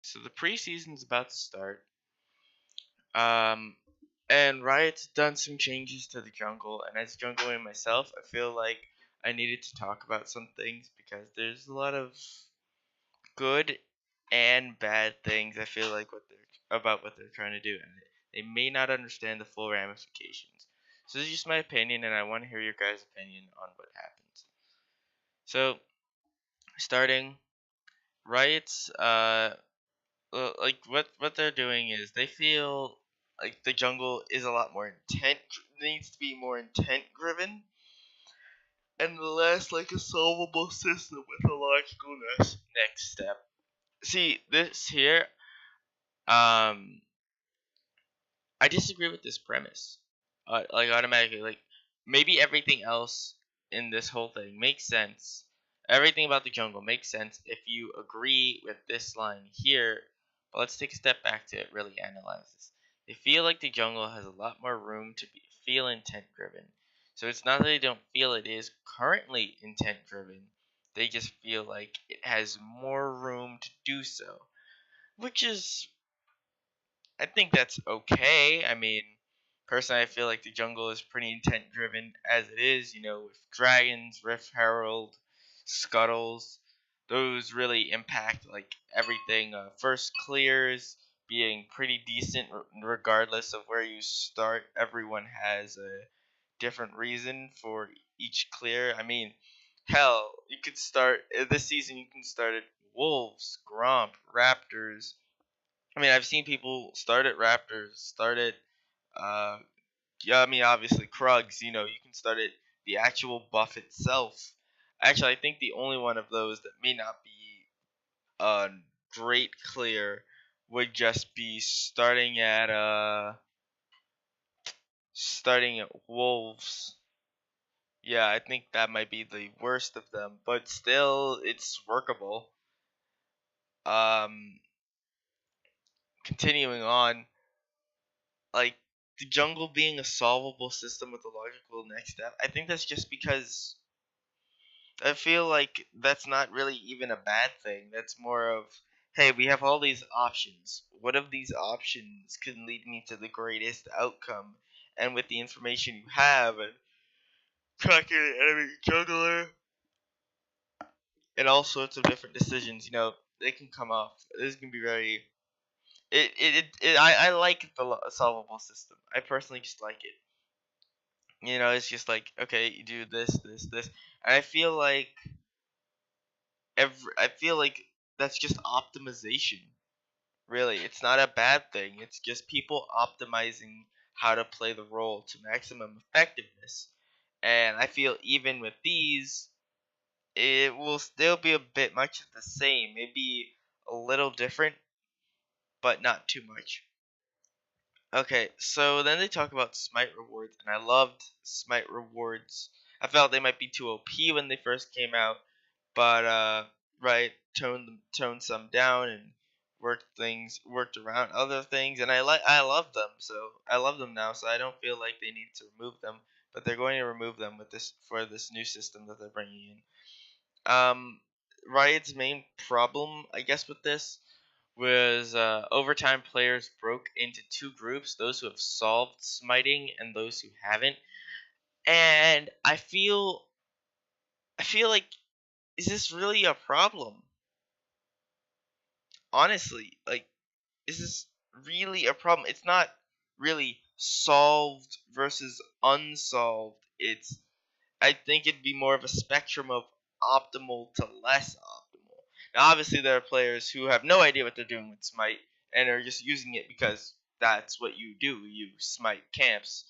So the preseason's about to start. Um, and Riot's done some changes to the jungle, and as jungling myself, I feel like I needed to talk about some things because there's a lot of good and bad things. I feel like what they're trying to do, and they may not understand the full ramifications. So this is just my opinion, and I want to hear your guys' opinion on what happens. So starting, Riot's like what they're doing is they feel like the jungle is a lot more intent needs to be more intent driven and less like a solvable system with a logical next step. See this here, um I disagree with this premise. Like automatically, like maybe everything else in this whole thing makes sense. Everything about the jungle makes sense if you agree with this line here. But let's take a step back to really analyze this. They feel like the jungle has a lot more room to feel intent driven. So it's not that they don't feel it is currently intent driven. They just feel like it has more room to do so, which is I think that's okay. I mean, personally, I feel like the jungle is pretty intent driven as it is. You know, with dragons, Rift Herald, Scuttles, those really impact like everything. First clears being pretty decent regardless of where you start. Everyone has a different reason for each clear. I mean, hell, you could start this season. You can start at Wolves, Gromp, Raptors. I mean, I've seen people start at Raptors, start at, yeah, I mean, obviously Krugs. You know, you can start at the actual buff itself. Actually, I think the only one of those that may not be a great clear would just be starting at Wolves. Yeah, I think that might be the worst of them, but still, it's workable. Um, Continuing on, like the jungle being a solvable system with a logical next step. I think that's just because I feel like that's not really even a bad thing. That's more of, hey, we have all these options. What of these options can lead me to the greatest outcome? And with the information you have and tracking the enemy jungler and all sorts of different decisions, you know, they can come off. This can be very. I like the solvable system. I personally just like it. You know, it's just like, okay, you do this, and I feel like that's just optimization. Really, it's not a bad thing. It's just people optimizing how to play the role to maximum effectiveness. And I feel even with these, it will still be a bit much of the same. Maybe a little different, but not too much. Okay, so then they talk about Smite rewards, and I loved Smite rewards. I felt they might be too OP when they first came out, but right, toned some down and worked around other things, and I love them. So I love them now, so I don't feel like they need to remove them, but they're going to remove them with this for this new system that they're bringing in. Riot's main problem, I guess, with this was over time players broke into two groups: those who have solved smiting and those who haven't. And I feel like, is this really a problem? Honestly, like, is this really a problem? It's not really solved versus unsolved. It's I think it'd be more of a spectrum of optimal to less optimal. Now, obviously, there are players who have no idea what they're doing with Smite and are just using it because that's what you do. You Smite camps.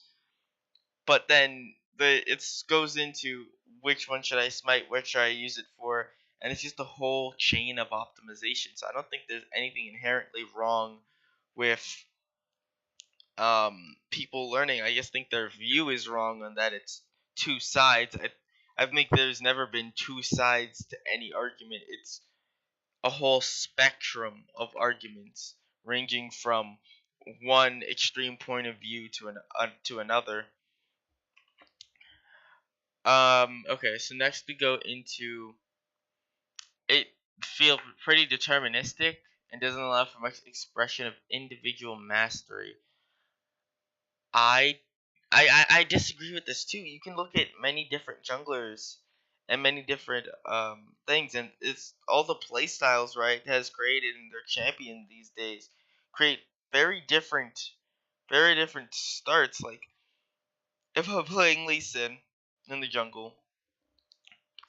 But then it goes into which one should I Smite, what should I use it for, and it's just a whole chain of optimization. So I don't think there's anything inherently wrong with people learning. I just think their view is wrong on that it's two sides. I think there's never been two sides to any argument. It's a whole spectrum of arguments ranging from one extreme point of view to another. Okay, so next we go into it feel pretty deterministic. and doesn't allow for much expression of individual mastery. I I disagree with this too. You can look at many different junglers and many different things, and it's all the play styles, right, has created in their champion these days create very different very different starts. Like if I'm playing Lee Sin in the jungle,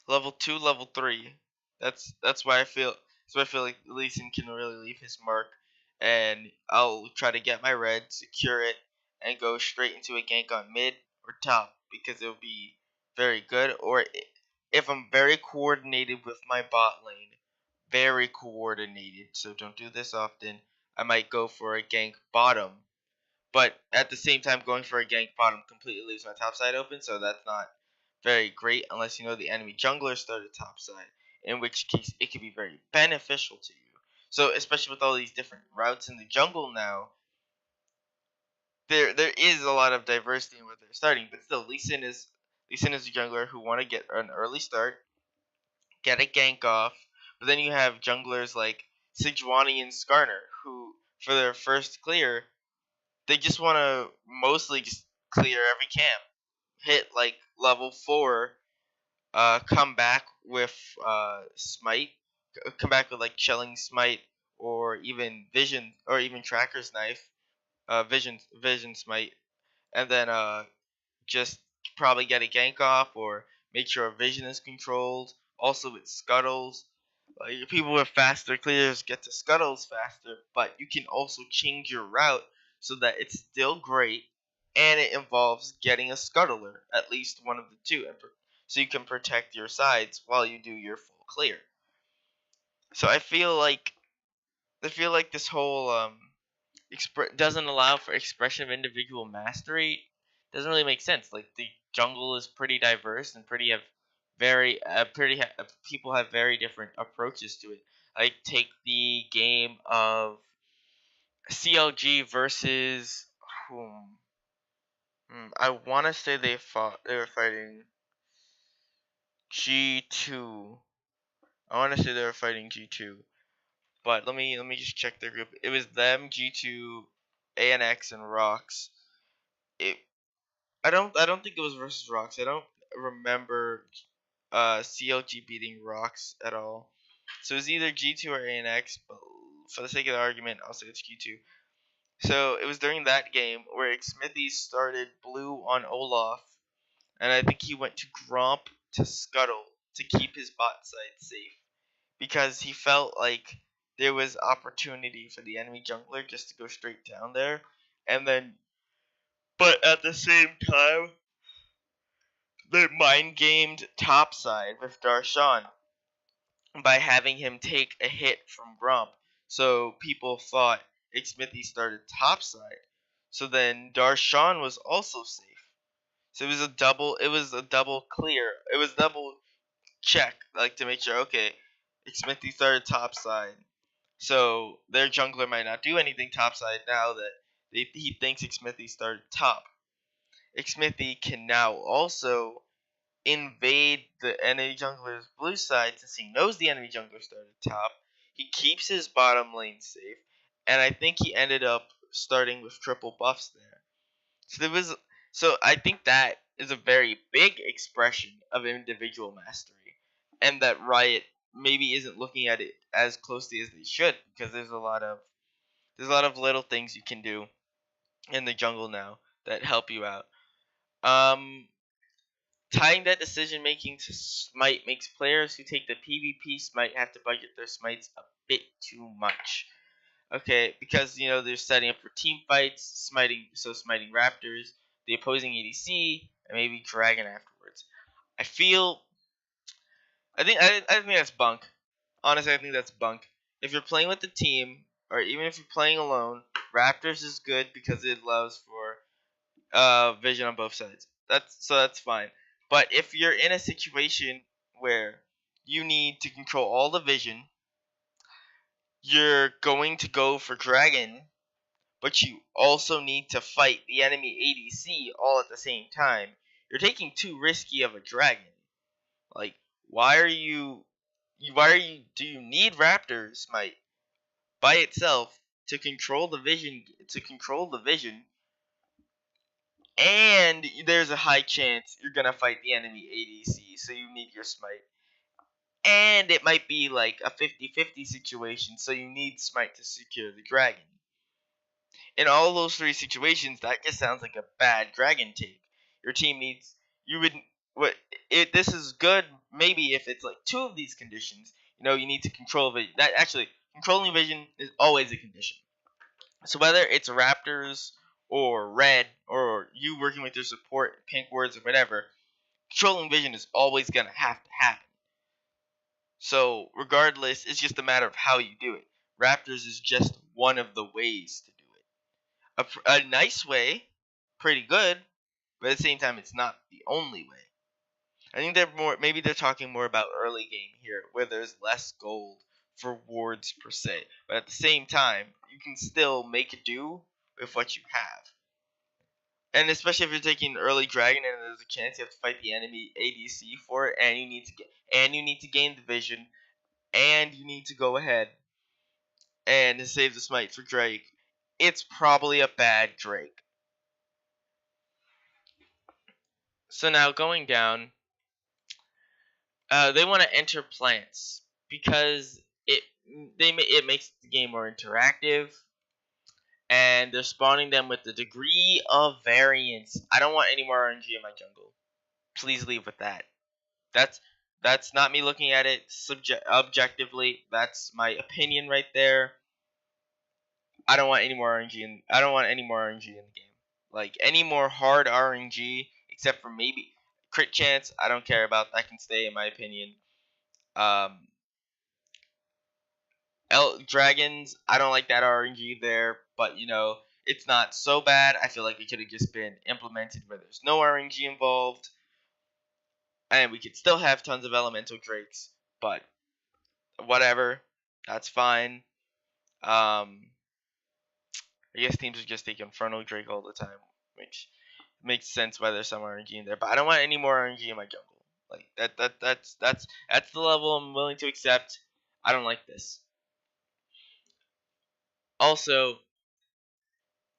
level 2, level 3. That's why I feel like Lee Sin can really leave his mark, and I'll try to get my red, secure it, and go straight into a gank on mid or top because it'll be very good. Or if I'm very coordinated with my bot lane, very coordinated. So don't do this often. I might go for a gank bottom, but at the same time, going for a gank bottom completely leaves my top side open, so that's not very great unless you know the enemy jungler started top side, in which case it could be very beneficial to you. So especially with all these different routes in the jungle now, there is a lot of diversity in what they're starting, but still Lee Sin is a jungler who want to get an early start, get a gank off, but then you have junglers like Sejuani and Skarner who for their first clear they just want to mostly just clear every camp, hit like level 4, come back with smite, come back with like chilling smite or even vision or even tracker's knife, vision smite, and then just probably get a gank off or make sure a vision is controlled. Also with scuttles, like people with faster clears get to scuttles faster, but you can also change your route so that it's still great, and it involves getting a scuttler, at least one of the two, so you can protect your sides while you do your full clear. So I feel like this whole doesn't allow for expression of individual mastery doesn't really make sense. Like the jungle is pretty diverse and people have very different approaches to it. Like take the game of CLG versus whom? I want to say they were fighting G2. I want to say they were fighting G2. But let me just check their group. It was them, G2, ANX, and Rocks. It I don't think it was versus Rocks. I don't remember CLG beating Rocks at all. So it was either G2 or ANX, but for the sake of the argument, I'll say it's G2. So it was during that game where Smithy started blue on Olaf, and I think he went to Gromp to Scuttle to keep his bot side safe because he felt like there was opportunity for the enemy jungler just to go straight down there, and then, but at the same time, they mind gamed topside with Darshan by having him take a hit from Grump. So people thought Xmithy started topside. So then Darshan was also safe. So it was a double clear. It was double check, like to make sure, okay, Xmithy started topside. So their jungler might not do anything topside now that he thinks Xmithy started top. Xmithy can now also invade the enemy jungler's blue side since he knows the enemy jungler started top. He keeps his bottom lane safe, and I think he ended up starting with triple buffs there. So I think that is a very big expression of individual mastery, and that Riot maybe isn't looking at it as closely as they should because there's a lot of little things you can do in the jungle now that help you out. Um, Tying that decision making to smite makes players who take the PvP smite have to budget their smites a bit too much. Okay, because they're setting up for team fights, smiting Raptors, the opposing ADC, and maybe Dragon afterwards. I feel, I think that's bunk. Honestly, I think that's bunk. If you're playing with the team, or even if you're playing alone, Raptors is good because it allows for vision on both sides. That's fine. But if you're in a situation where you need to control all the vision, you're going to go for Dragon, but you also need to fight the enemy ADC all at the same time. You're taking too risky of a Dragon. Like, why are you? Do you need Raptors, Smite? by itself to control the vision, and there's a high chance you're gonna fight the enemy ADC, so you need your smite. And it might be like a 50-50 situation, so you need smite to secure the dragon. In all those three situations, that just sounds like a bad dragon take. Your team needs you would what it this is good maybe if it's like two of these conditions. You need to control vision. That actually controlling vision is always a condition. So whether it's Raptors or Red or you working with your support, Pink Words or whatever, controlling vision is always gonna have to happen. So regardless, it's just a matter of how you do it. Raptors is just one of the ways to do it. A nice way, pretty good, but at the same time, it's not the only way. I think maybe they're talking more about early game here, where there's less gold for wards per se. But at the same time, you can still make do with what you have. And especially if you're taking early dragon and there's a chance you have to fight the enemy ADC for it, and you need to gain the vision, and you need to go ahead and save the smite for Drake, it's probably a bad Drake. So now going down, they want to enter plants because it makes the game more interactive, and they're spawning them with a degree of variance. I don't want any more RNG in my jungle. Please leave with that. That's not me looking at it objectively. That's my opinion right there. I don't want any more RNG in the game. Like any more hard RNG, except for maybe crit chance. I don't care about. That can stay in my opinion. Dragons, I don't like that RNG there, but it's not so bad. I feel like it could have just been implemented where there's no RNG involved, and we could still have tons of elemental drakes. But whatever, that's fine. I guess teams are just take Infernal Drake all the time, which makes sense why there's some RNG in there. But I don't want any more RNG in my jungle. Like that's the level I'm willing to accept. I don't like this. Also,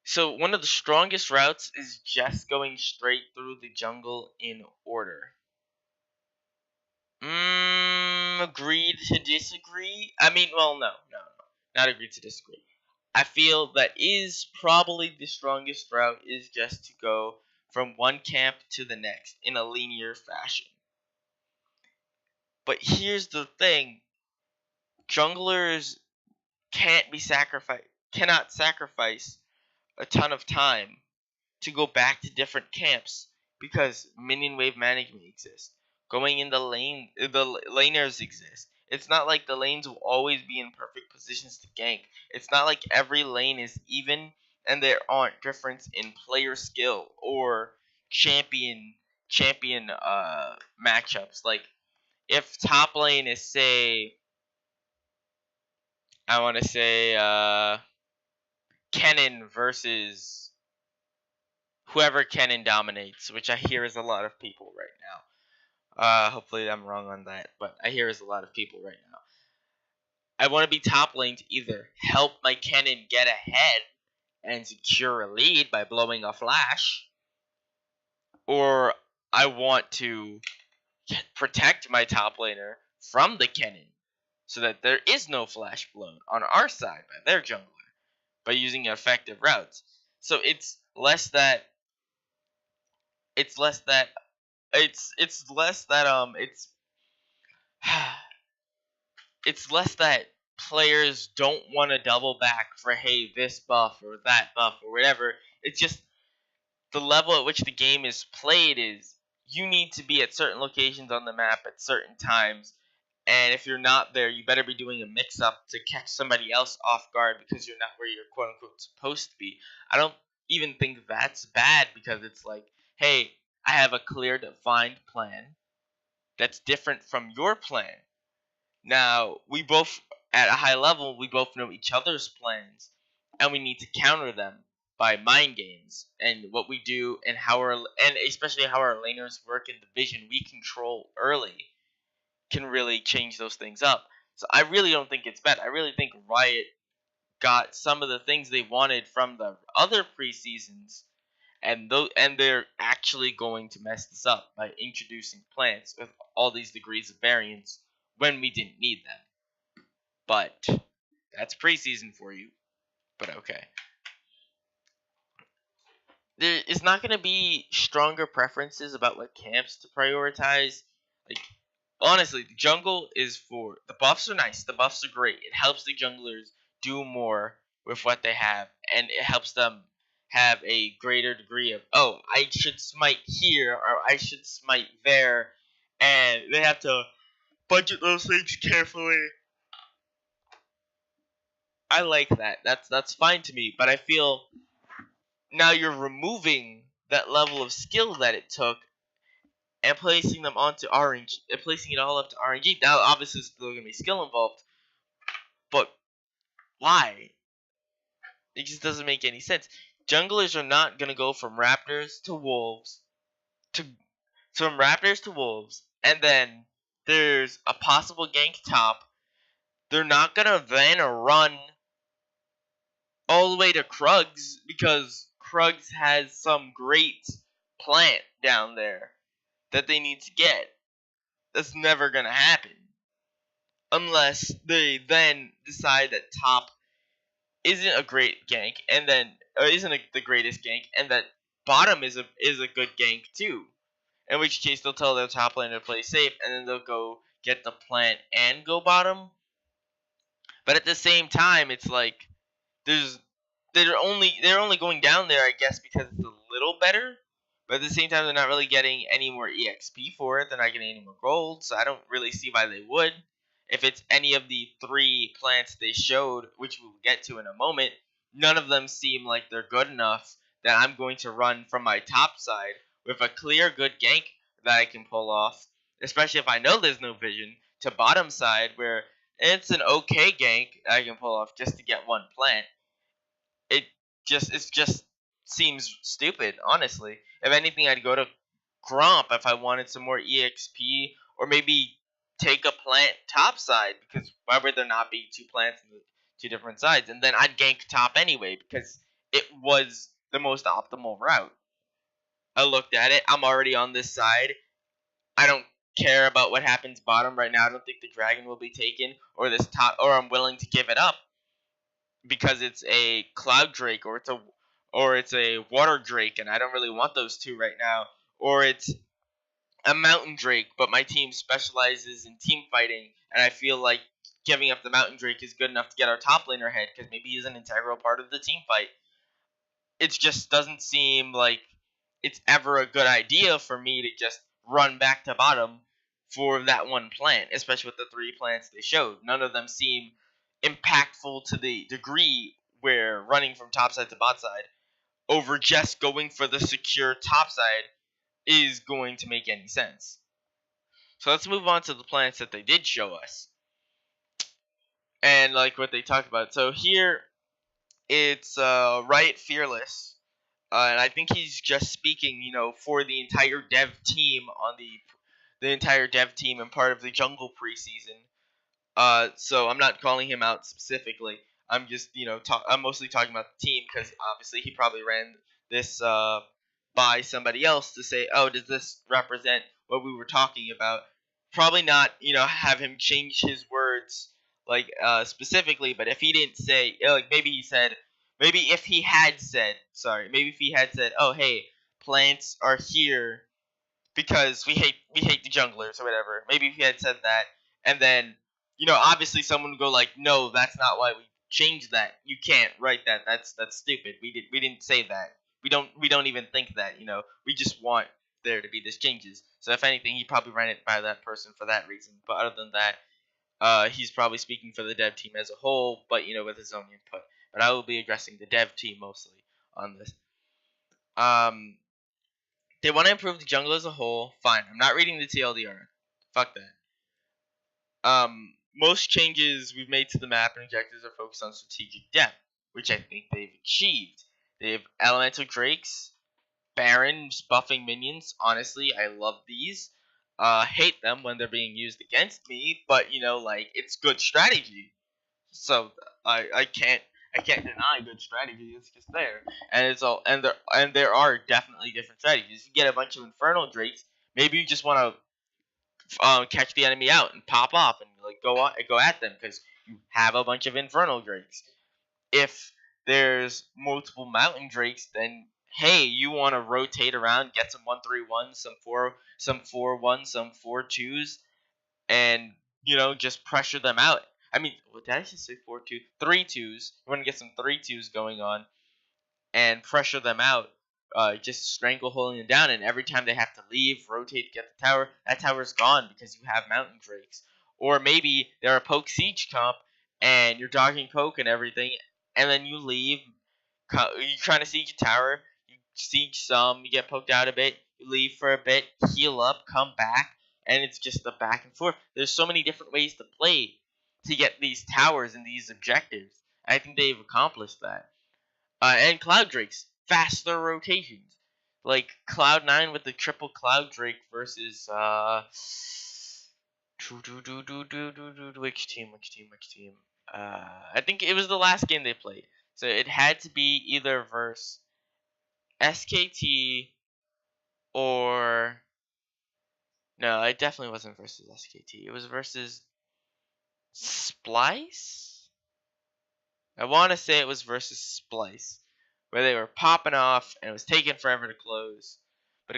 so one of the strongest routes is just going straight through the jungle in order. Agreed to disagree. I mean, well, no, not agreed to disagree. I feel that is probably the strongest route is just to go from one camp to the next in a linear fashion. But here's the thing: junglers cannot sacrifice a ton of time to go back to different camps because minion wave management exists. Going in the laners exist. It's not like the lanes will always be in perfect positions to gank. It's not like every lane is even and there aren't difference in player skill or champion matchups. Like if top lane is I want to say Kennen versus whoever Kennen dominates, which I hear is a lot of people right now. Hopefully I'm wrong on that, but I hear is a lot of people right now. I want to be top lane to either help my Kennen get ahead and secure a lead by blowing a flash, or I want to protect my top laner from the Kennen so that there is no flash blown on our side by their jungler by using effective routes. So it's less that it's less that it's less that players don't want to double back for hey this buff or that buff or whatever. It's just the level at which the game is played is you need to be at certain locations on the map at certain times, and if you're not there, you better be doing a mix-up to catch somebody else off guard because you're not where you're quote-unquote supposed to be. I don't even think that's bad because it's like, hey, I have a clear, defined plan that's different from your plan. Now, we both, at a high level, we both know each other's plans, and we need to counter them by mind games and what we do and especially how our laners work and the vision we control early can really change those things up. So I really don't think it's bad. I really think Riot got some of the things they wanted from the other preseasons, and they're actually going to mess this up by introducing plants with all these degrees of variance when we didn't need them. But that's preseason for you. But okay. There is not going to be stronger preferences about what camps to prioritize. Like, honestly, the jungle is for the buffs are nice. The buffs are great. It helps the junglers do more with what they have, and it helps them have a greater degree of, oh, I should smite here or I should smite there, and they have to budget those things carefully. I like that. That's fine to me, but I feel now you're removing that level of skill that it took and placing them onto RNG, placing it all up to RNG. Now, obviously, there's still gonna be skill involved, but why? It just doesn't make any sense. Junglers are not gonna go from raptors to wolves to from raptors to wolves, and then there's a possible gank top. They're not gonna then run all the way to Krugs because Krugs has some great plant down there that they need to get. That's never gonna happen unless they then decide that top isn't a great gank, and then the greatest gank, and that bottom is a good gank too. In which case they'll tell their top laner to play safe, and then they'll go get the plant and go bottom. But at the same time, it's like there's they're only going down there, I guess, because it's a little better. But at the same time, they're not really getting any more EXP for it. They're not getting any more gold, so I don't really see why they would. If it's any of the 3 plants they showed, which we'll get to in a moment, none of them seem like they're good enough that I'm going to run from my top side with a clear good gank that I can pull off, especially if I know there's no vision, to bottom side where it's an okay gank I can pull off just to get one plant. It just seems stupid, honestly. If anything, I'd go to Gromp if I wanted some more EXP, or maybe take a plant top side, because why would there not be 2 plants in the 2 different sides? And then I'd gank top anyway, because it was the most optimal route. I looked at it, I'm already on this side. I don't care about what happens bottom right now. I don't think the dragon will be taken, or this top, or I'm willing to give it up because it's a cloud drake or it's a water drake, and I don't really want those 2 right now. Or it's a mountain drake, but my team specializes in team fighting, and I feel like giving up the mountain drake is good enough to get our top laner ahead because maybe he's an integral part of the team fight. It just doesn't seem like it's ever a good idea for me to just run back to bottom for that one plant, especially with the 3 plants they showed. None of them seem impactful to the degree where running from top side to bot side over just going for the secure top side is going to make any sense. So let's move on to the plants that they did show us and like what they talked about. So here it's Riot Fearless. And I think he's just speaking, for the entire dev team on the entire dev team and part of the jungle preseason. So I'm not calling him out specifically. I'm just, I'm mostly talking about the team because obviously he probably ran this by somebody else to say, oh, does this represent what we were talking about? Probably not, have him change his words like specifically, but if he didn't say, like maybe he said, maybe if he had said, oh, hey, plants are here because we hate the junglers or whatever. Maybe if he had said that, and then obviously someone would go like, no, that's not why we changed that. You can't write that. That's stupid. We didn't say that. We don't even think that. We just want there to be these changes. So if anything, he probably ran it by that person for that reason. But other than that, he's probably speaking for the dev team as a whole, but with his own input. But I will be addressing the dev team mostly on this. They want to improve the jungle as a whole. Fine. I'm not reading the TLDR. Fuck that. Most changes we've made to the map and objectives are focused on strategic depth, which I think they've achieved. They have elemental drakes, barons buffing minions. Honestly, I love these. Hate them when they're being used against me, but it's good strategy. So I can't I can't deny good strategy. It's just there, and it's all there are definitely different strategies. You get a bunch of Infernal Drakes. Maybe you just want to catch the enemy out and pop off and like go at them because you have a bunch of Infernal Drakes. If there's multiple Mountain Drakes, then hey, you want to rotate around, get some 1-3-1s, some 4-1s, some 4-2s, and just pressure them out. I mean, what did I just say? 4-2, 3-2s. You want to get some 3-2s going on and pressure them out. Just strangleholding them down, and every time they have to leave, rotate to get the tower, that tower's gone because you have Mountain Drakes. Or maybe they're a poke siege comp, and you're dodging poke and everything, and then you leave. You're trying to siege a tower, you siege some, you get poked out a bit, you leave for a bit, heal up, come back, and it's just the back and forth. There's so many different ways to play to get these towers and these objectives. I think they've accomplished that. And Cloud Drakes, faster rotations. Like Cloud9 with the triple Cloud Drake versus which team? I think it was the last game they played. So it had to be either versus SKT or no, it definitely wasn't versus SKT. It was versus Splice. I want to say it was versus Splice, where they were popping off and it was taking forever to close. But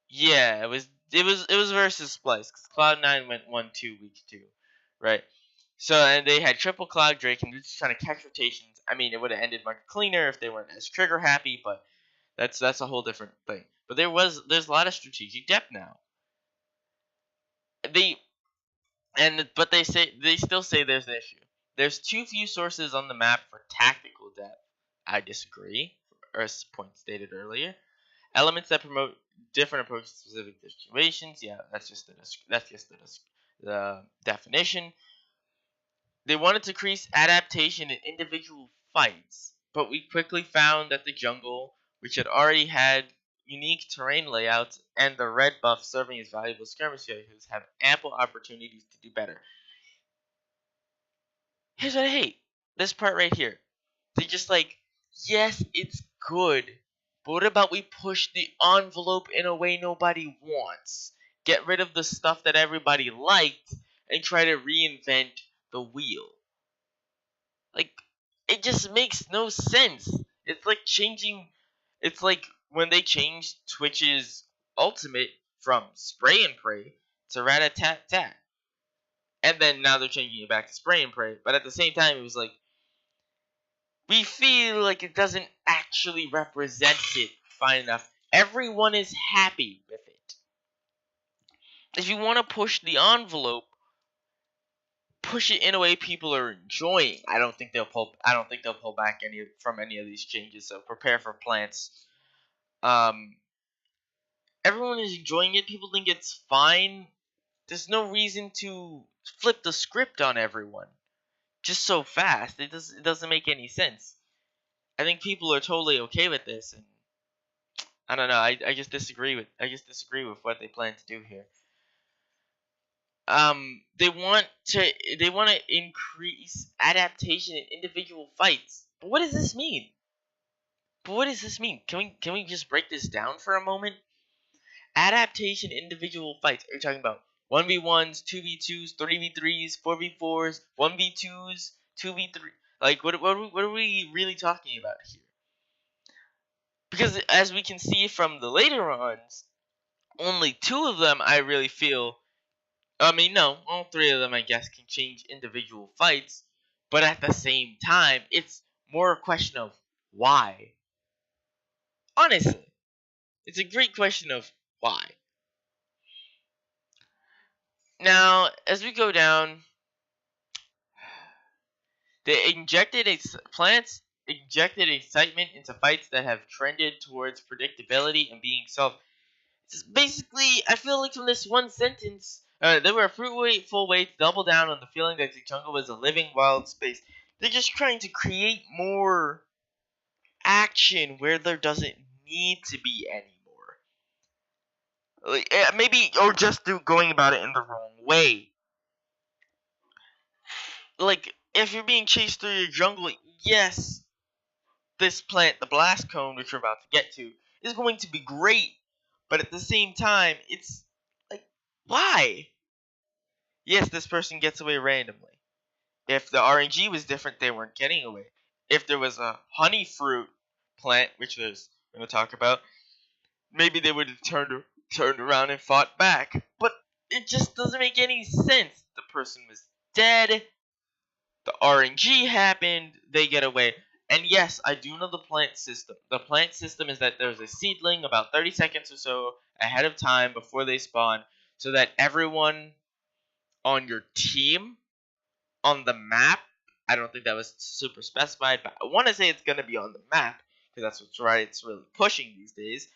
yeah, it was versus Splice because Cloud9 went 1-2 week 2, right? So and they had triple Cloud Drake and they're just trying to catch rotations. I mean, it would have ended much cleaner if they weren't as trigger happy, but that's a whole different thing. But there's a lot of strategic depth now. But they still say there's an issue. There's too few sources on the map for tactical depth. I disagree, as point stated earlier. Elements that promote different approaches to specific situations. Yeah, that's just the definition. They wanted to increase adaptation in individual fights, but we quickly found that the jungle, which had already had unique terrain layouts and the red buff serving as valuable skirmish vehicles, have ample opportunities to do better. Here's what I hate. This part right here. They just like, yes, it's good, but what about we push the envelope in a way nobody wants? Get rid of the stuff that everybody liked and try to reinvent the wheel. Like, it just makes no sense. It's like when they changed Twitch's ultimate from spray and pray to rat-a-tat-tat. And then now they're changing it back to spray and pray. But at the same time, it was like, we feel like it doesn't actually represent it fine enough. Everyone is happy with it. If you want to push the envelope, push it in a way people are enjoying. I don't think they'll pull back from any of these changes. So prepare for plants. Everyone is enjoying it. People think it's fine. There's no reason to flip the script on everyone just so fast. It doesn't make any sense. I think people are totally okay with this, and I don't know. I just disagree with what they plan to do here. They want to increase adaptation in individual fights. But what does this mean? Can we just break this down for a moment? Adaptation in individual fights. Are you talking about 1v1s, 2v2s, 3v3s, 4v4s, 1v2s, 2v3? Like what are we really talking about here? Because as we can see from the later runs, only 2 of them I really feel. I mean, no, all 3 of them I guess can change individual fights, but at the same time, it's more a question of why. Honestly, it's a great question of why. Now, as we go down, plants injected excitement into fights that have trended towards predictability and being solved. Basically, I feel like from this one sentence, they were a fruitful way to double down on the feeling that the jungle was a living wild space. They're just trying to create more action where there doesn't need to be anymore. Like, maybe, or just through going about it in the wrong way. Like, if you're being chased through your jungle, yes, this plant, the blast cone, which we're about to get to, is going to be great. But at the same time, it's like, why? Yes, this person gets away randomly. If the RNG was different, they weren't getting away. If there was a honey fruit plant, which there's going to talk about, maybe they would have turned around and fought back. But it just doesn't make any sense. The person was dead. The RNG happened. They get away. And yes, I do know the plant system. The plant system is that there's a seedling about 30 seconds or so ahead of time before they spawn, so that everyone on your team on the map, I don't think that was super specified, but I want to say it's going to be on the map, because that's what's right, it's really pushing these days,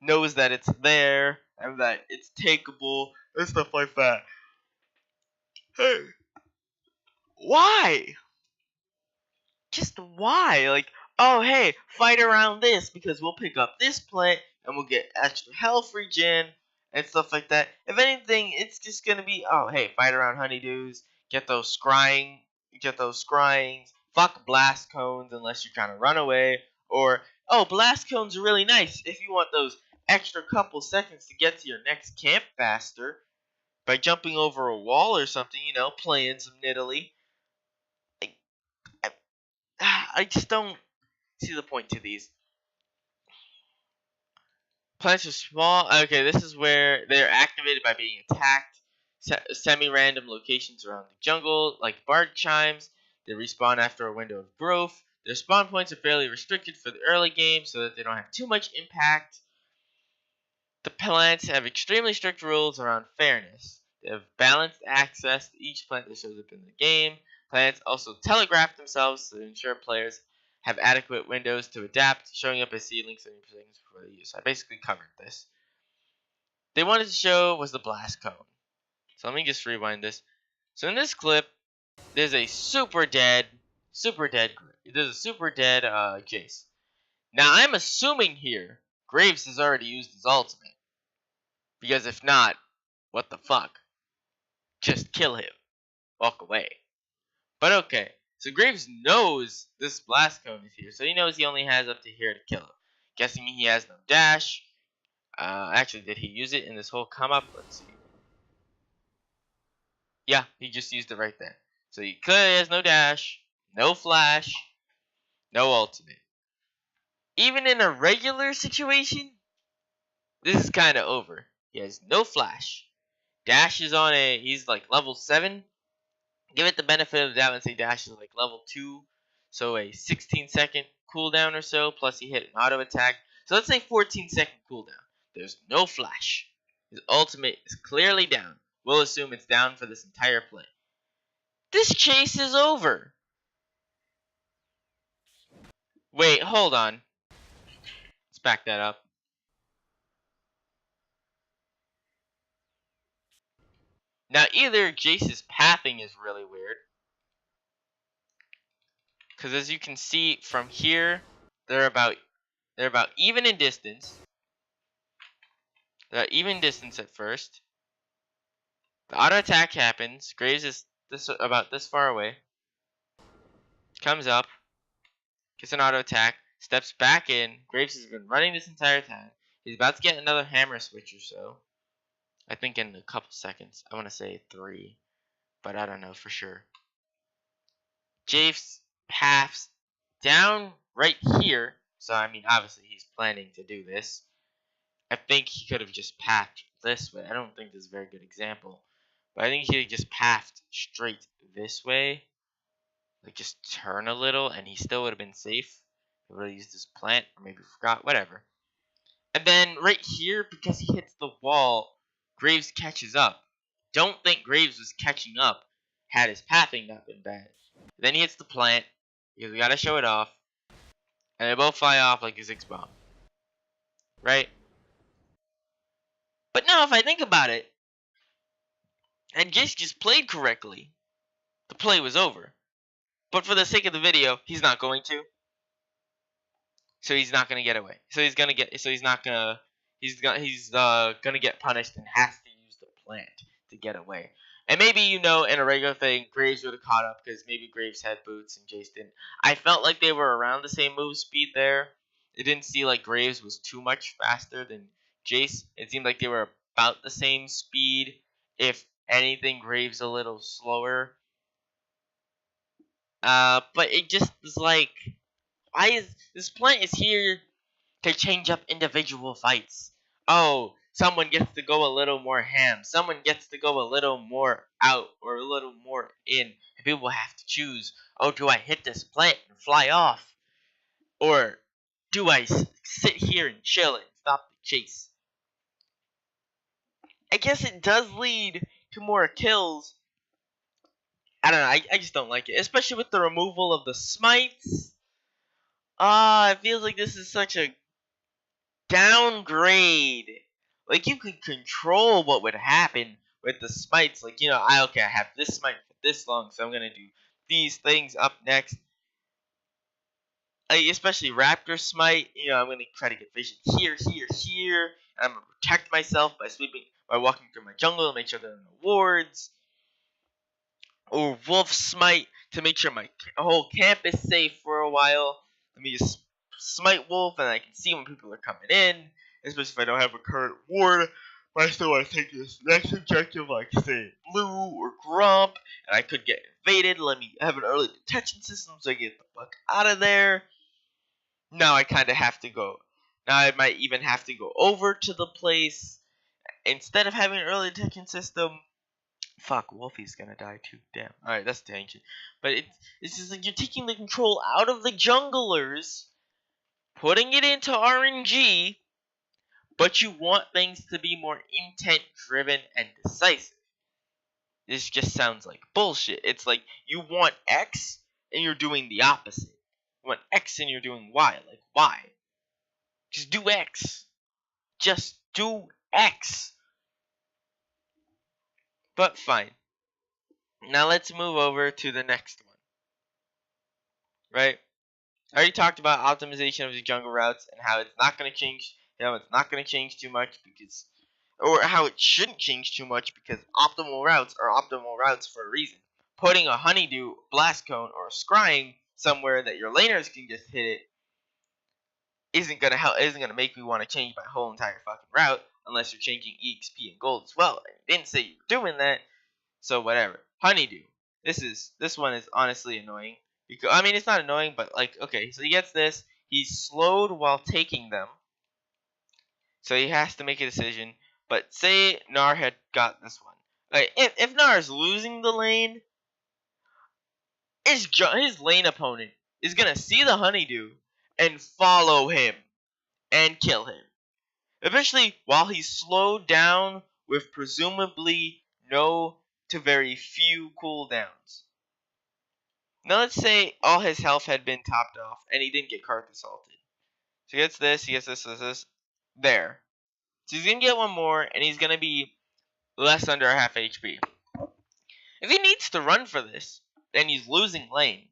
knows that it's there, and that it's takeable, and stuff like that. Hey, why? Just why? Like, oh hey, fight around this, because we'll pick up this plant, and we'll get extra health regen, and stuff like that. If anything, it's just going to be, oh hey, fight around honeydews, get those scryings, fuck blast cones unless you're trying to run away, or, oh, blast cones are really nice if you want those extra couple seconds to get to your next camp faster by jumping over a wall or something, playing some Nidalee. I just don't see the point to these. Plants are small. Okay, this is where they're activated by being attacked. Semi-random locations around the jungle, like bark chimes. They respawn after a window of growth. Their spawn points are fairly restricted for the early game so that they don't have too much impact. The plants have extremely strict rules around fairness. They have balanced access to each plant that shows up in the game. Plants also telegraph themselves to ensure players have adequate windows to adapt, showing up as seedlings 30 seconds before they use. So I basically covered this. They wanted to show was the blast cone. So let me just rewind this. So in this clip, there's a super dead Jace. Now I'm assuming here Graves has already used his ultimate. Because if not, what the fuck? Just kill him. Walk away. But okay. So Graves knows this blast cone is here. So he knows he only has up to here to kill him. Guessing he has no dash. Actually, did he use it in this whole come up? Let's see. Yeah, he just used it right there. So he clearly has no dash, no flash, no ultimate. Even in a regular situation, this is kind of over. He has no flash. Dash is on he's like level 7. Give it the benefit of the doubt and say Dash is like level 2. So a 16-second cooldown or so, plus he hit an auto attack. So let's say 14-second cooldown. There's no flash. His ultimate is clearly down. We'll assume it's down for this entire play. This chase is over. Wait, hold on. Let's back that up. Now, either Jace's pathing is really weird, because as you can see from here, they're about even in distance. They're at even distance at first. The auto attack happens. Graves is about this far away. Comes up, gets an auto attack, steps back in. Graves has been running this entire time. He's about to get another hammer switch or so. I think in a couple seconds. I want to say 3, but I don't know for sure. Jace paths down right here. So, I mean, obviously he's planning to do this. I think he could have just pathed this way. I don't think this is a very good example. But I think he just pathed straight this way. Like, just turn a little, and he still would have been safe. He would have used his plant, or maybe forgot, whatever. And then right here, because he hits the wall, Graves catches up. Don't think Graves was catching up had his pathing not been bad. Then he hits the plant, because we gotta show it off. And they both fly off like a 6-bomb. Right? But now if I think about it, and Jace just played correctly, the play was over. But for the sake of the video, he's not going to. So he's not gonna get away. He's gonna get punished and has to use the plant to get away. And maybe, in a regular thing, Graves would have caught up because maybe Graves had boots and Jace didn't. I felt like they were around the same move speed there. It didn't seem like Graves was too much faster than Jace. It seemed like they were about the same speed. If anything, Graves a little slower. But it just was like, why is this plant is here to change up individual fights? Oh, someone gets to go a little more ham. Someone gets to go a little more out or a little more in. And people have to choose. Oh, do I hit this plant and fly off? Or do I sit here and chill and stop the chase? I guess it does lead to more kills. I don't know. I just don't like it. Especially with the removal of the smites. It feels like this is such a downgrade. Like, you could control what would happen with the smites. Like, I have this smite for this long, so I'm gonna do these things up next. Like, especially Raptor Smite, I'm gonna try to get vision here, here, here. And I'm gonna protect myself by walking through my jungle and make sure there are no wards. Or Wolf Smite to make sure my whole camp is safe for a while. Let me just smite Wolf and I can see when people are coming in. Especially if I don't have a current ward. But I still want to take this next objective, like say Blue or Grump, and I could get invaded. Let me have an early detection system so I get the fuck out of there. Now I kind of have to go. Now I might even have to go over to the place instead of having an early detection system. Fuck, Wolfie's gonna die too. Damn. Alright, that's tangent. But it's just like you're taking the control out of the junglers, putting it into RNG, but you want things to be more intent driven and decisive. This just sounds like bullshit. It's like you want X and you're doing the opposite. You want X and you're doing Y. Like, why? Just do X. Just do X. But fine. Now let's move over to the next one. Right? I already talked about optimization of the jungle routes and how it's not going to change. It's not going to change too much or how it shouldn't change too much because optimal routes are optimal routes for a reason. Putting a honeydew, blast cone, or a scrying somewhere that your laners can just hit it isn't gonna make me want to change my whole entire fucking route unless you're changing EXP and gold as well. And you didn't say you were doing that, so whatever. Honeydew. This one is honestly annoying. Because, I mean, it's not annoying, but like, okay, so he gets this. He's slowed while taking them, so he has to make a decision. But say Gnar had got this one. Like, if Gnar is losing the lane, his lane opponent is gonna see the honeydew and follow him and kill him. Eventually, while he's slowed down with presumably no to very few cooldowns. Now let's say all his health had been topped off and he didn't get Karth assaulted. So he gets this, this. There. So he's gonna get one more and he's gonna be less under half HP. If he needs to run for this, and he's losing lane,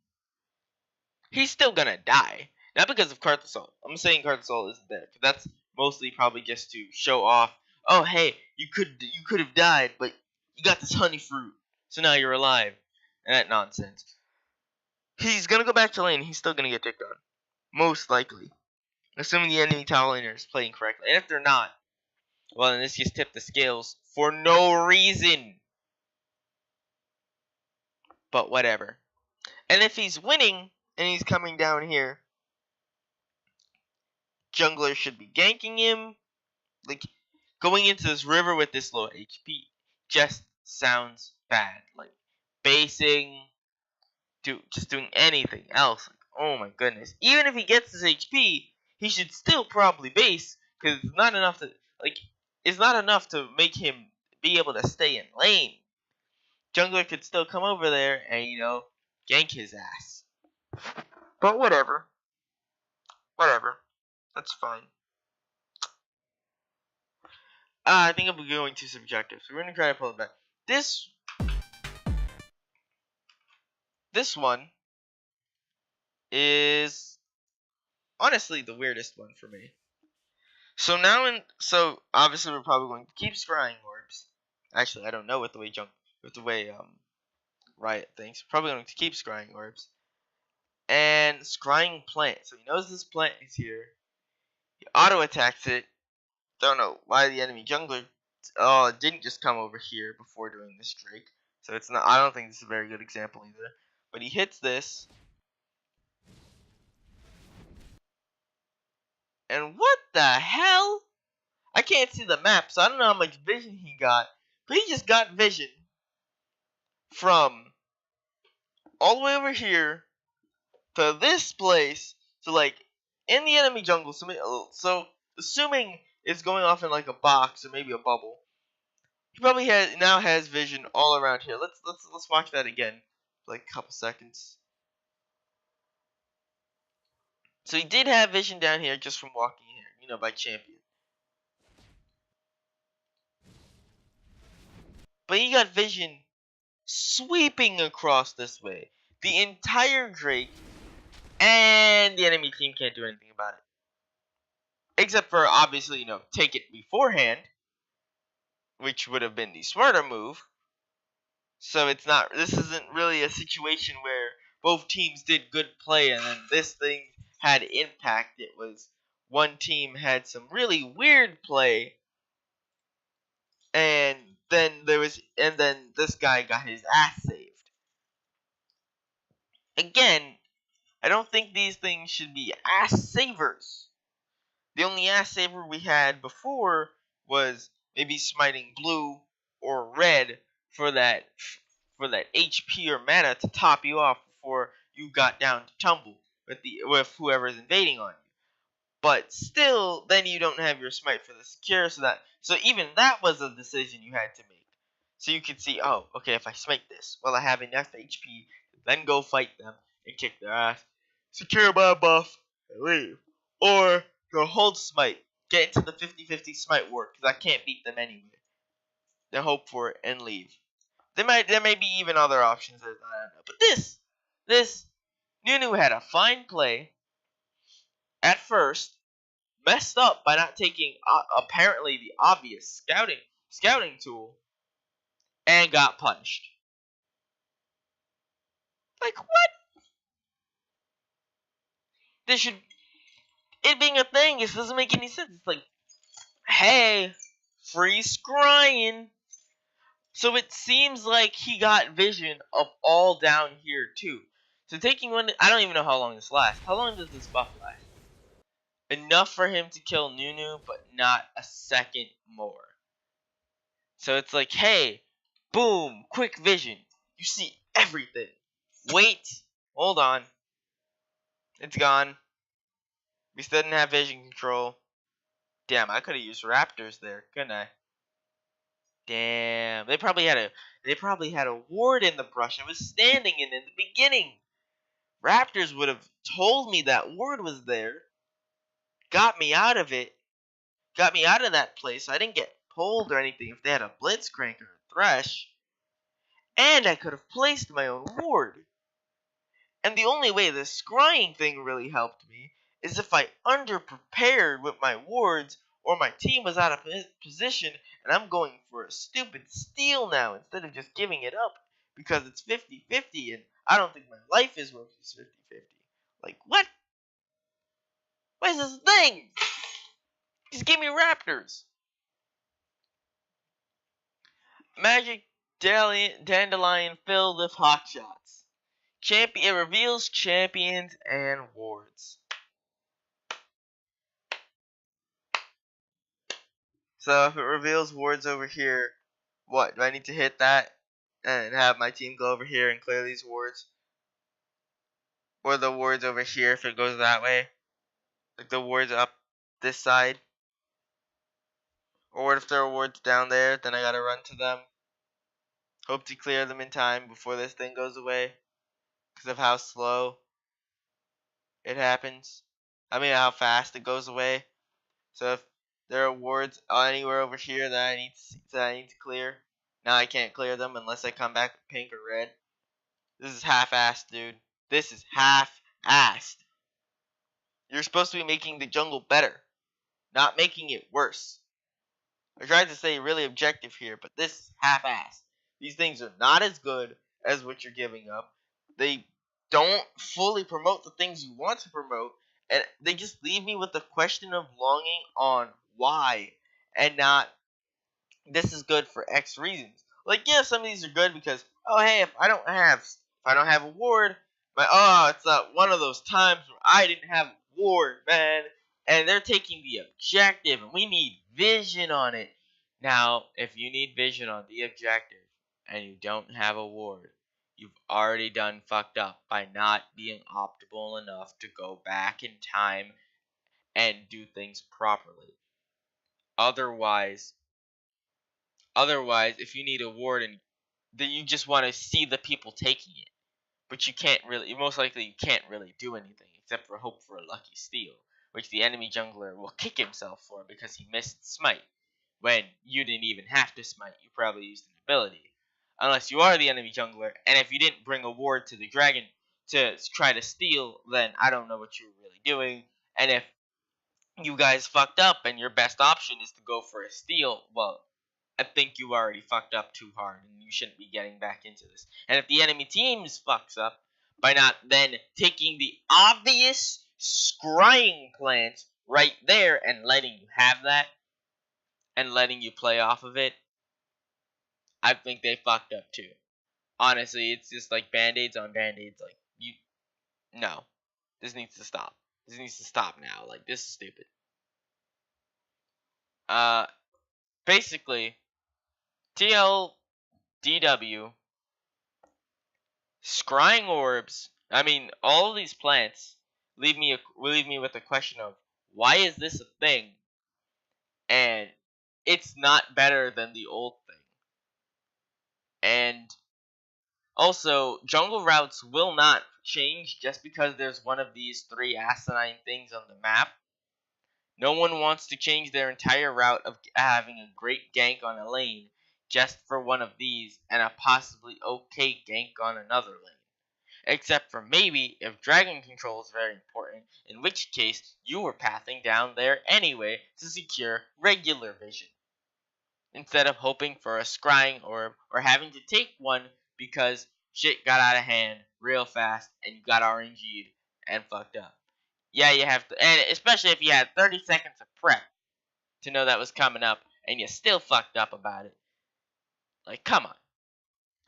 he's still gonna die. Not because of Karth assault. I'm saying Karth assault isn't there. That's mostly probably just to show off. Oh hey, you could have died, but you got this honey fruit, so now you're alive. And that nonsense. He's gonna go back to lane. He's still gonna get ticked on, most likely, assuming the enemy top laner is playing correctly. And if they're not, well, then this just tipped the scales for no reason. But whatever. And if he's winning and he's coming down here, jungler should be ganking him. Like, going into this river with this low HP just sounds bad. Like, basing, just doing anything else. Like, oh my goodness. Even if he gets his HP, he should still probably base, because it's not enough to make him be able to stay in lane. Jungler could still come over there and, gank his ass. But whatever. Whatever. That's fine. I think I'm going too subjective, so we're going to try to pull it back. This one is honestly the weirdest one for me. So obviously we're probably going to keep scrying orbs. Actually, I don't know what the way with the way Riot thinks. Probably going to keep scrying orbs. And scrying plant. So he knows this plant is here. He auto attacks it. Don't know why the enemy jungler didn't just come over here before doing this Drake. So it's not. I don't think this is a very good example either. But he hits this. And what the hell? I can't see the map, so I don't know how much vision he got. But he just got vision from all the way over here to this place. So like in the enemy jungle. So assuming it's going off in like a box or maybe a bubble. He probably now has vision all around here. Let's watch that again, for like a couple seconds. So he did have vision down here just from walking here, by champion. But he got vision sweeping across this way. The entire Drake, and the enemy team can't do anything about it. Except for obviously, take it beforehand, which would have been the smarter move. So this isn't really a situation where both teams did good play and then this thing had impact. It was one team had some really weird play, and then this guy got his ass saved. Again, I don't think these things should be ass savers. The only ass saver we had before was maybe smiting blue or red for that HP or mana to top you off before you got down to tumble with whoever's invading on you. But still, then you don't have your smite for the secure, so even that was a decision you had to make. So you could see, oh, okay, if I smite this, well, I have enough HP to then go fight them and kick their ass, secure my buff, and leave. Or go hold smite, get into the 50-50 smite war, because I can't beat them anyway. Then hope for it and leave. There may be even other options. I don't know. But this Nunu had a fine play at first, messed up by not taking apparently the obvious scouting tool, and got punished. Like what? It being a thing, it doesn't make any sense. It's like, hey, free scrying. So it seems like he got vision of all down here too. So taking one, I don't even know how long this lasts. How long does this buff last? Enough for him to kill Nunu, but not a second more. So it's like, hey, boom, quick vision. You see everything. Wait, hold on. It's gone. We still didn't have vision control. Damn, I could have used raptors there, couldn't I? Damn, they probably had a ward in the brush. I was standing in the beginning. Raptors would have told me that ward was there. Got me out of it. Got me out of that place. I didn't get pulled or anything if they had a blitzcrank or a thresh. And I could have placed my own ward. And the only way the scrying thing really helped me is if I underprepared with my wards, or my team was out of position and I'm going for a stupid steal now instead of just giving it up because it's 50-50 and I don't think my life is worth this 50-50. Like, what? What is this thing? Just give me raptors. Magic Dandelion filled with hotshots. It reveals champions and wards. So if it reveals wards over here, what? Do I need to hit that and have my team go over here and clear these wards? Or the wards over here if it goes that way? Like the wards up this side? Or what if there are wards down there, then I gotta run to them? Hope to clear them in time before this thing goes away. Because of how slow it happens. I mean how fast it goes away. So if there are wards anywhere over here that I need to clear, now I can't clear them unless I come back with pink or red. This is half-assed, dude. This is half-assed. You're supposed to be making the jungle better, not making it worse. I tried to stay really objective here, but this is half-assed. These things are not as good as what you're giving up. They don't fully promote the things you want to promote, and they just leave me with the question of longing on why, and not this is good for X reasons. Like, yeah, some of these are good because, oh hey, if I don't have a ward, it's not one of those times where I didn't have a ward, man. And they're taking the objective, and we need vision on it. Now, if you need vision on the objective and you don't have a ward, you've already done fucked up by not being optimal enough to go back in time and do things properly. Otherwise, if you need a ward and then you just want to see the people taking it, but you can't really. Most likely, you can't really do anything except for hope for a lucky steal, which the enemy jungler will kick himself for because he missed smite when you didn't even have to smite. You probably used an ability, unless you are the enemy jungler. And if you didn't bring a ward to the dragon to try to steal, then I don't know what you were really doing. And if you guys fucked up and your best option is to go for a steal, well, I think you already fucked up too hard and you shouldn't be getting back into this. And if the enemy team fucks up by not then taking the obvious scrying plant right there and letting you have that and letting you play off of it, I think they fucked up too. Honestly, it's just like band-aids on band-aids. Like, no. This needs to stop. This needs to stop now. Like, this is stupid. Basically, TLDW, scrying orbs. I mean, all of these plants leave me with a question of why is this a thing, and it's not better than the old thing. And also, jungle routes will not change just because there's one of these three asinine things on the map. No one wants to change their entire route of having a great gank on a lane just for one of these and a possibly okay gank on another lane. Except for maybe if dragon control is very important, in which case you were pathing down there anyway to secure regular vision, instead of hoping for a scrying orb or having to take one because shit got out of hand real fast and you got RNG'd and fucked up. Yeah, you have to, and especially if you had 30 seconds of prep to know that was coming up and you still fucked up about it. Like, come on.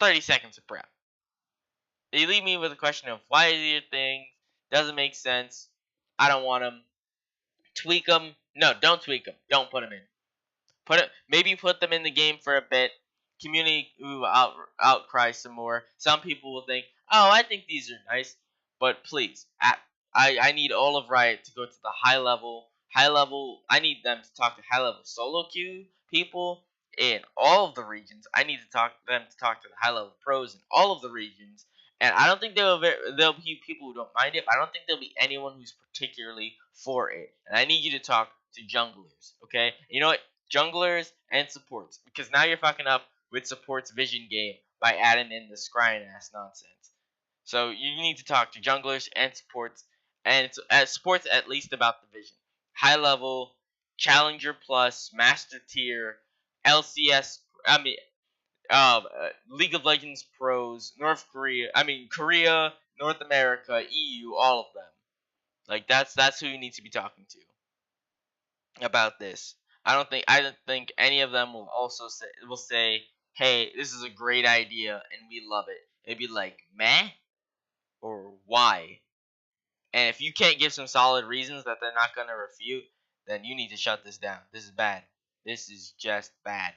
30 seconds of prep. They leave me with a question of why is your thing? Doesn't make sense. I don't want them. Tweak them. No, don't tweak them. Don't put them in. Maybe put them in the game for a bit. Community will outcry some more. Some people will think, oh, I think these are nice. But please, I need all of Riot to go to the high level. I need them to talk to high level solo queue people in all of the regions. I need them to talk to the high level pros in all of the regions. And I don't think there'll be people who don't mind it. But I don't think there'll be anyone who's particularly for it. And I need you to talk to junglers, okay? You know what? Junglers and supports, because now you're fucking up with support's vision game by adding in the scrying ass nonsense. So you need to talk to junglers and supports, and supports at least about the vision. High level, challenger plus, master tier, LCS. League of Legends pros, Korea, North America, EU, all of them. Like that's who you need to be talking to about this. I don't think any of them will say, "Hey, this is a great idea and we love it." It'd be like, "Meh," or "Why?" And if you can't give some solid reasons that they're not gonna refute, then you need to shut this down. This is bad. This is just bad.